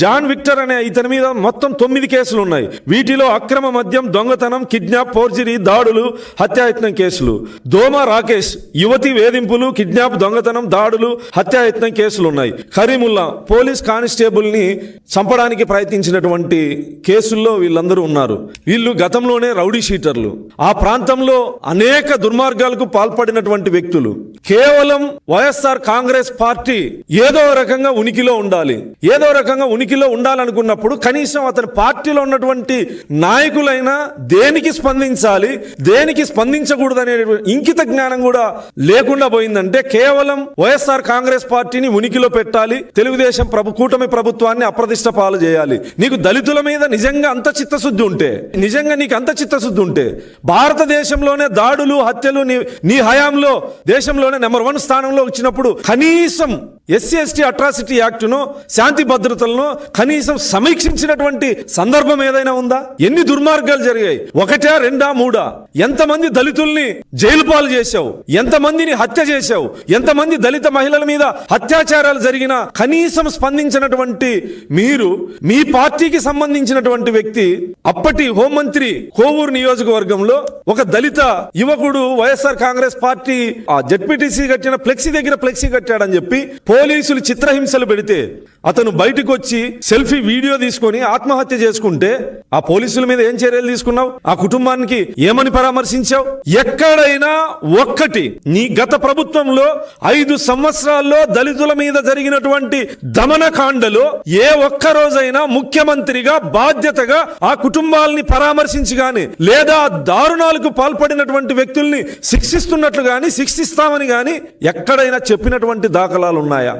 John Victor అనే ఇతని మీద మొత్తం 9 కేసులు ఉన్నాయి. వీటిలో అక్రమ మద్యం, దొంగతనం, కిడ్నాప్, ఫోర్జరీ, దాడులు, హత్యాయత్నం కేసులు. దోమ రాకేష్ యువతి వేధింపులు, కిడ్నాప్, దొంగతనం, దాడులు, హత్యాయత్నం కేసులు ఉన్నాయి. కరీముల్లా పోలీస్ కానిస్టేబుల్ ని చంపడానికి ప్రయత్నించినటువంటి కేసుల్లో వీళ్ళందరూ ఉన్నారు. వీళ్ళు గతంలోనే రౌడీ షీటర్లు, ఆ ప్రాంతంలో అనేక దుర్మార్గాలకు పాల్పడినటువంటి వ్యక్తులు. కేవలం వైఎస్ఆర్ కాంగ్రెస్ పార్టీ ఏదో రకంగా ఉనికిలో ఉండాలి, ఏదో రకంగా ఉనికిలో ఉండాలనుకున్నప్పుడు కనీసం అతని పార్టీలో ఉన్నటువంటి నాయకులైనా దేనికి స్పందించాలి, దేనికి స్పందించకూడదనే ఇంకిత జ్ఞానం కూడా లేకుండా పోయిందంటే కేవలం వైఎస్ఆర్ కాంగ్రెస్ పార్టీని ఉనికిలో పెట్టాలి, తెలుగుదేశం కూటమి ప్రభుత్వాన్ని అప్రతిష్ట పాలు చేయాలి. నీకు దళితుల మీద నిజంగా అంత చిత్తశుద్ధి ఉంటే, నిజంగా నీకు అంత చిత్తశుద్ధి ఉంటే భారతదేశంలోనే దాడులు, హత్యలు నీ హయాంలో దేశంలోనే నెంబర్ 1 స్థానంలో వచ్చినప్పుడు కనీసం SC/ST అట్రాసిటీ యాక్టును, శాంతి భద్రతలను కనీసం సమీక్షించినటువంటి సందర్భం ఏదైనా ఉందా? ఎన్ని దుర్మార్గాలు జరిగాయి? 1, 2, 3? ఎంతమంది దళితుల్ని జైలు పాలు చేశావు, ఎంతమందిని హత్య చేశావు, ఎంతమంది దళిత మహిళల మీద అత్యాచారాలు జరిగినా కనీసం స్పందించినటువంటి మీరు, మీ పార్టీకి సంబంధించినటువంటి వ్యక్తి, అప్పటి హోంమంత్రి కోవూరు నియోజకవర్గంలో ఒక దళిత యువకుడు వైఎస్ఆర్ కాంగ్రెస్ పార్టీ ఆ జెడ్పీటీసీ కట్టిన ఫ్లెక్సీ దగ్గర ఫ్లెక్సీ కట్టాడని చెప్పి పోలీసులు చిత్రహింసలు పెడితే అతను బయటకు వచ్చి సెల్ఫీ వీడియో తీసుకొని ఆత్మహత్య చేసుకుంటే ఆ పోలీసుల మీద ఏం చర్యలు తీసుకున్నావు? ఆ కుటుంబానికి ఏమని పరామర్శించావు? ఎక్కడైనా ఒక్కటి నీ గత ప్రభుత్వంలో 5 సంవత్సరాల్లో దళితుల మీద జరిగినటువంటి దమనకాండలో ఏ ఒక్క రోజైనా ముఖ్యమంత్రిగా బాధ్యతగా ఆ కుటుంబాలని పరామర్శించి గాని, లేదా దారుణాలకు పాల్పడినటువంటి వ్యక్తుల్ని శిక్షిస్తున్నట్లు గాని, శిక్షిస్తామని గాని ఎక్కడైనా చెప్పినటువంటి దాఖలాలు ఉన్నాయా?